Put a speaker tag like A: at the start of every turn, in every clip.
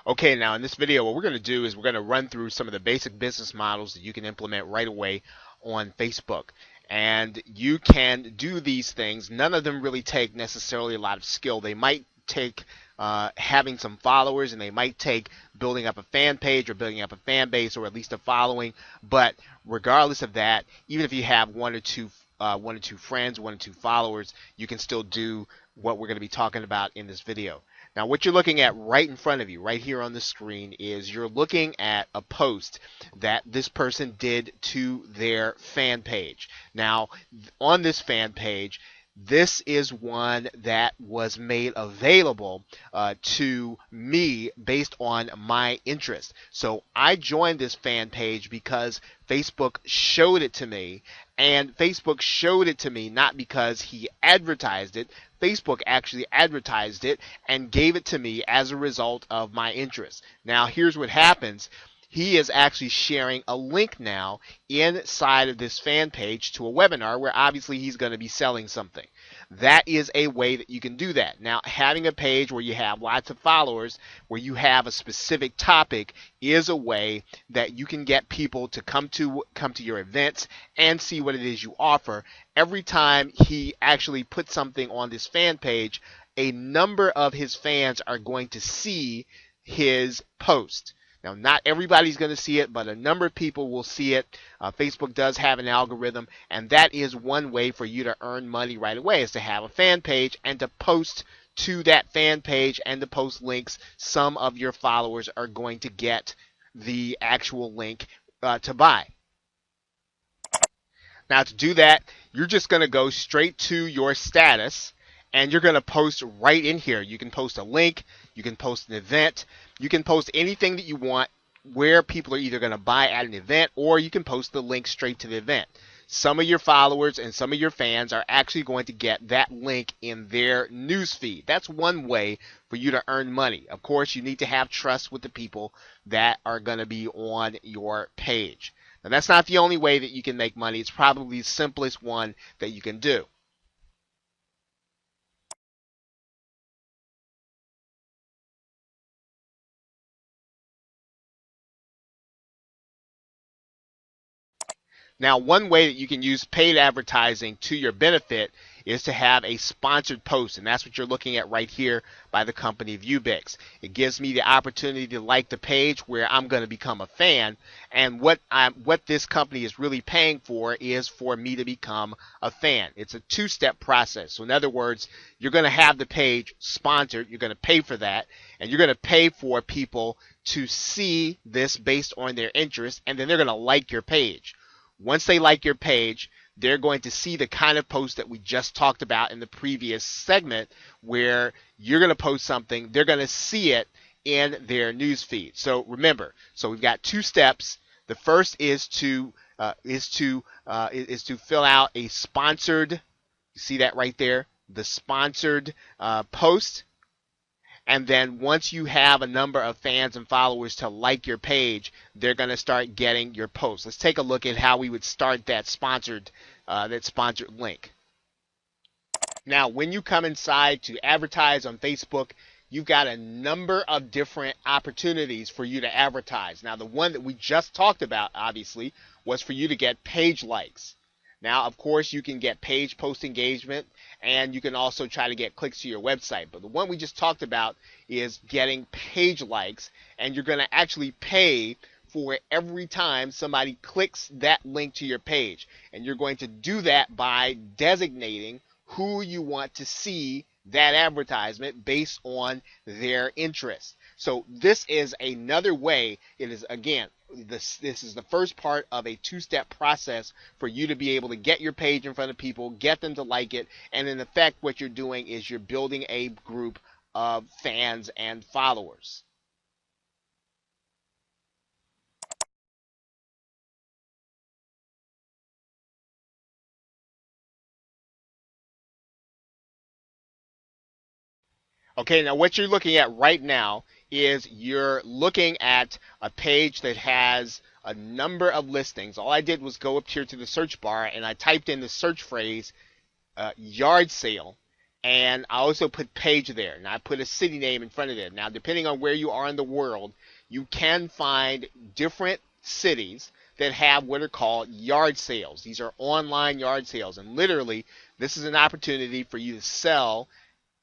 A: Okay, now in this video, what we're going to do is we're going to run through some of the basic business models that you can implement right away on Facebook. And you can do these things. None of them really take necessarily a lot of skill. They might take having some followers, and they might take building up a fan page or building up a fan base or at least a following. But regardless of that, even if you have one or two friends, one or two followers, you can still do what we're going to be talking about in this video. Now, what you're looking at right in front of you, right here on the screen, is you're looking at a post that this person did to their fan page. Now, on this fan page, this is one that was made available to me based on my interest. So I joined this fan page because Facebook showed it to me, and Facebook showed it to me not because he advertised it. Facebook actually advertised it and gave it to me as a result of my interest. Now, here's what happens. He is actually sharing a link now inside of this fan page to a webinar where obviously he's going to be selling something. That is a way that you can do that. Now, having a page where you have lots of followers, where you have a specific topic, is a way that you can get people to come to your events and see what it is you offer. Every time he actually puts something on this fan page, a number of his fans are going to see his post. Now, not everybody's going to see it, but a number of people will see it. Facebook does have an algorithm, and that is one way for you to earn money right away, is to have a fan page and to post to that fan page and to post links. Some of your followers are going to get the actual link to buy. Now, to do that, you're just going to go straight to your status, and you're going to post right in here. You can post a link, you can post an event, you can post anything that you want where people are either going to buy at an event, or you can post the link straight to the event. Some of your followers and some of your fans are actually going to get that link in their newsfeed. That's one way for you to earn money. Of course, you need to have trust with the people that are going to be on your page. Now, that's not the only way that you can make money. It's probably the simplest one that you can do. Now, one way that you can use paid advertising to your benefit is to have a sponsored post, and that's what you're looking at right here by the company Viewbix. It gives me the opportunity to like the page where I'm going to become a fan, and what this company is really paying for is for me to become a fan. It's a two-step process. So in other words, you're going to have the page sponsored, you're going to pay for that, and you're going to pay for people to see this based on their interest, and then they're going to like your page. Once they like your page, they're going to see the kind of post that we just talked about in the previous segment, where you're going to post something, they're going to see it in their news feed. So remember, so we've got two steps. The first is to fill out a sponsored. You see that right there, the sponsored post. And then once you have a number of fans and followers to like your page, they're going to start getting your post. Let's take a look at how we would start that sponsored link. Now, when you come inside to advertise on Facebook, you've got a number of different opportunities for you to advertise. Now, the one that we just talked about, obviously, was for you to get page likes. Now, of course, you can get page post engagement, and you can also try to get clicks to your website. But the one we just talked about is getting page likes, and you're going to actually pay for every time somebody clicks that link to your page. And you're going to do that by designating who you want to see that advertisement based on their interest. So this is another way. It is, again, this is the first part of a two-step process for you to be able to get your page in front of people, get them to like it, and in effect what you're doing is you're building a group of fans and followers. Okay, now what you're looking at right now is you're looking at a page that has a number of listings. All I did was go up here to the search bar and I typed in the search phrase yard sale, and I also put page there, and I put a city name in front of it. Now, depending on where you are in the world, you can find different cities that have what are called yard sales. These are online yard sales, and literally, this is an opportunity for you to sell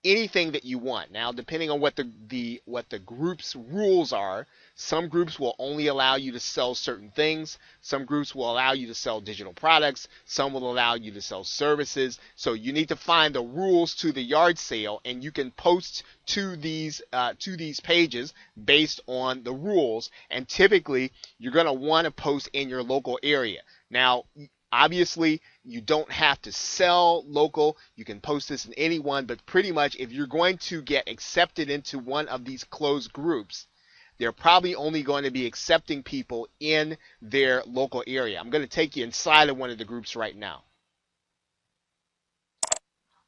A: anything that you want. Now, depending on what the group's rules are, some groups will only allow you to sell certain things. Some groups will allow you to sell digital products. Some will allow you to sell services. So you need to find the rules to the yard sale, and you can post to these pages based on the rules. And typically, you're going to want to post in your local area. Now, obviously, you don't have to sell local. You can post this in any one, but pretty much if you're going to get accepted into one of these closed groups, they're probably only going to be accepting people in their local area. I'm going to take you inside of one of the groups right now.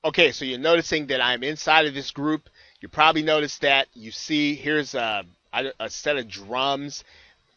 A: Okay, so you're noticing that I'm inside of this group. You probably noticed that you see here's a set of drums,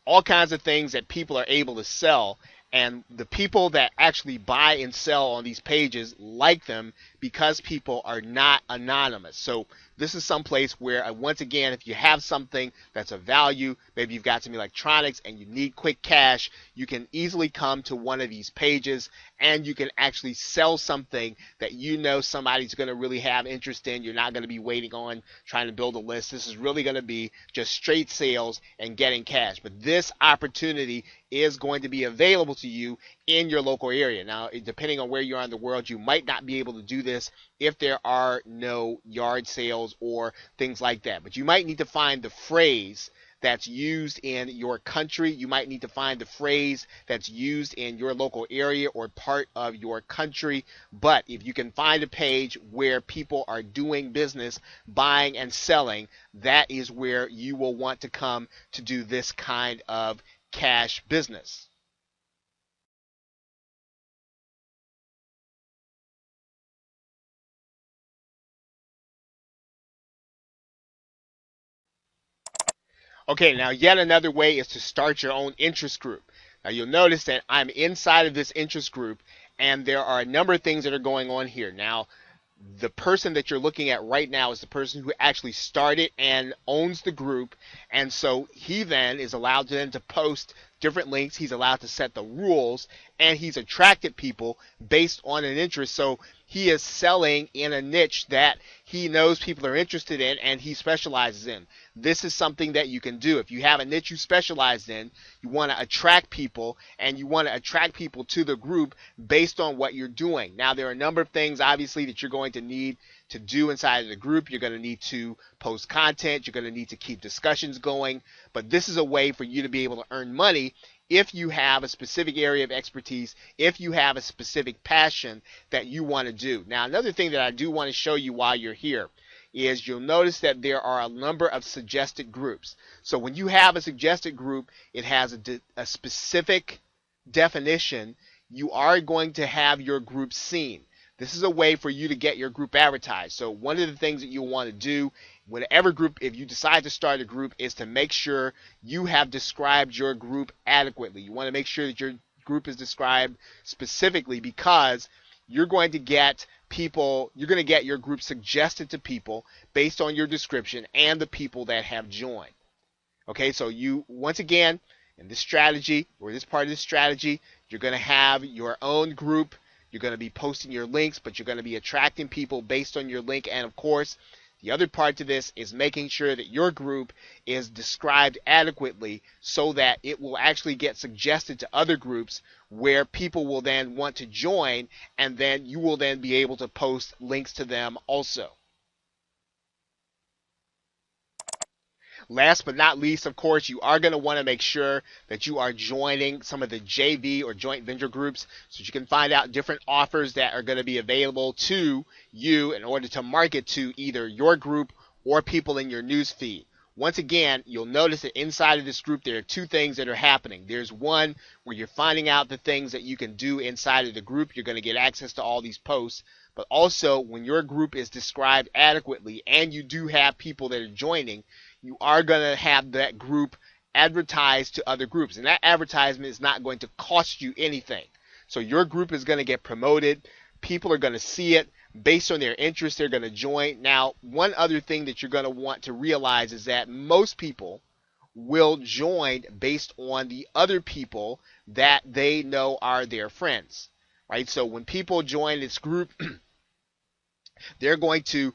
A: all kinds of things that people are able to sell. And the people that actually buy and sell on these pages like them because people are not anonymous. So this is some place where, once again, if you have something that's of value, maybe you've got some electronics and you need quick cash, you can easily come to one of these pages and you can actually sell something that you know somebody's going to really have interest in. You're not going to be waiting on trying to build a list. This is really going to be just straight sales and getting cash. But this opportunity is going to be available to you in your local area. Now, depending on where you are in the world, you might not be able to do this if there are no yard sales or things like that. But you might need to find the phrase that's used in your country. You might need to find the phrase that's used in your local area or part of your country. But if you can find a page where people are doing business, buying and selling, that is where you will want to come to do this kind of cash business. Okay, now yet another way is to start your own interest group. Now you'll notice that I'm inside of this interest group and there are a number of things that are going on here. Now, the person that you're looking at right now is the person who actually started and owns the group, and so he then is allowed to post different links. He's allowed to set the rules, and he's attracted people based on an interest. So he is selling in a niche that he knows people are interested in and he specializes in. This is something that you can do. If you have a niche you specialize in, you want to attract people, and you want to attract people to the group based on what you're doing. Now, there are a number of things, obviously, that you're going to need to do inside of the group. You're going to need to post content. You're going to need to keep discussions going. But this is a way for you to be able to earn money if you have a specific area of expertise, if you have a specific passion that you want to do. Now, another thing that I do want to show you while you're here is you'll notice that there are a number of suggested groups. So when you have a suggested group, it has a specific definition. You are going to have your group seen. This is a way for you to get your group advertised. So one of the things that you'll want to do, whatever group, if you decide to start a group, is to make sure you have described your group adequately. You want to make sure that your group is described specifically, because you're going to get your group suggested to people based on your description and the people that have joined. Okay, so you, once again, in this strategy, or this part of this strategy, you're going to have your own group. You're going to be posting your links, but you're going to be attracting people based on your link. And of course, the other part to this is making sure that your group is described adequately so that it will actually get suggested to other groups where people will then want to join, and then you will then be able to post links to them also. Last but not least, of course, you are going to want to make sure that you are joining some of the JV or joint venture groups so that you can find out different offers that are going to be available to you in order to market to either your group or people in your news feed. Once again, you'll notice that inside of this group there are two things that are happening. There's one where you're finding out the things that you can do inside of the group. You're going to get access to all these posts. But also, when your group is described adequately and you do have people that are joining, you are going to have that group advertise to other groups. And that advertisement is not going to cost you anything. So your group is going to get promoted. People are going to see it. Based on their interest, they're going to join. Now, one other thing that you're going to want to realize is that most people will join based on the other people that they know are their friends, right? So when people join this group, they're going to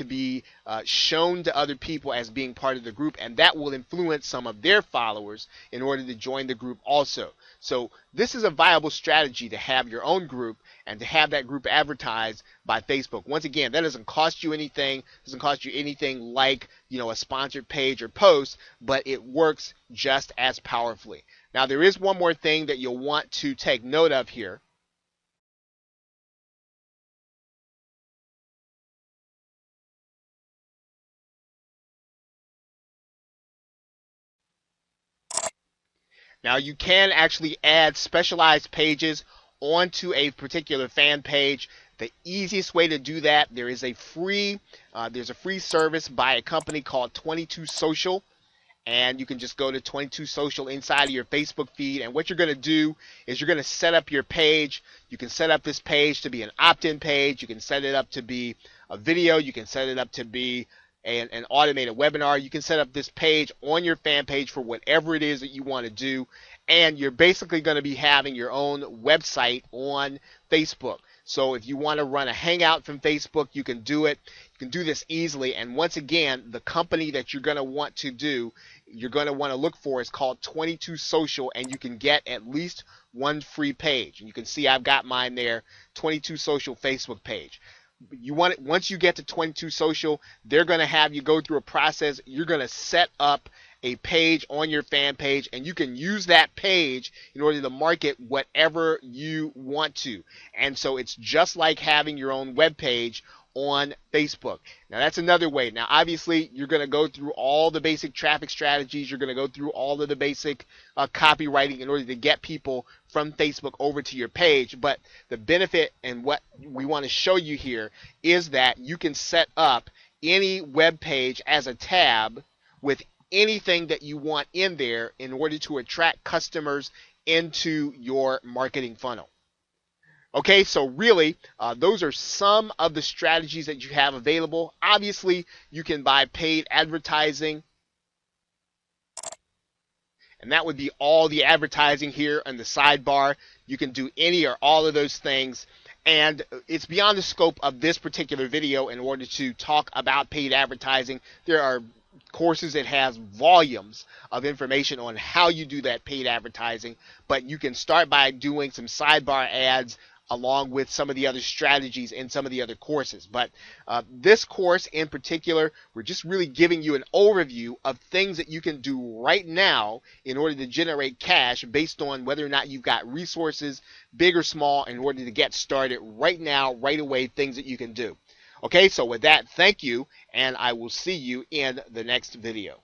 A: be shown to other people as being part of the group, and that will influence some of their followers in order to join the group also. So this is a viable strategy to have your own group and to have that group advertised by Facebook. Once again, that doesn't cost you anything. Doesn't cost you anything like, a sponsored page or post, but it works just as powerfully. Now, there is one more thing that you'll want to take note of here. Now, you can actually add specialized pages onto a particular fan page. The easiest way to do that, there's a free service by a company called 22 Social, and you can just go to 22 Social inside of your Facebook feed, and what you're going to do is you're going to set up your page. You can set up this page to be an opt-in page. You can set it up to be a video. You can set it up to be an automated webinar. You can set up this page on your fan page for whatever it is that you want to do, and you're basically going to be having your own website on Facebook. So if you want to run a hangout from Facebook, you can do it. You can do this easily, and once again, the company that you're going to want to look for is called 22 Social, and you can get at least one free page. And you can see I've got mine there, 22 Social Facebook page. Once you get to 22 Social, they're going to have you go through a process. You're going to set up a page on your fan page, and you can use that page in order to market whatever you want to. And so it's just like having your own web page on Facebook. Now, that's another way. Now, obviously, you're going to go through all the basic traffic strategies. You're going to go through all of the basic copywriting in order to get people from Facebook over to your page. But the benefit and what we want to show you here is that you can set up any web page as a tab with anything that you want in there in order to attract customers into your marketing funnel. Okay, so really, those are some of the strategies that you have available. Obviously, you can buy paid advertising, and that would be all the advertising here on the sidebar. You can do any or all of those things, and it's beyond the scope of this particular video in order to talk about paid advertising. There are courses that has volumes of information on how you do that paid advertising, but you can start by doing some sidebar ads along with some of the other strategies in some of the other courses. But this course in particular, we're just really giving you an overview of things that you can do right now in order to generate cash based on whether or not you've got resources, big or small, in order to get started right now, right away, things that you can do. Okay, so with that, thank you, and I will see you in the next video.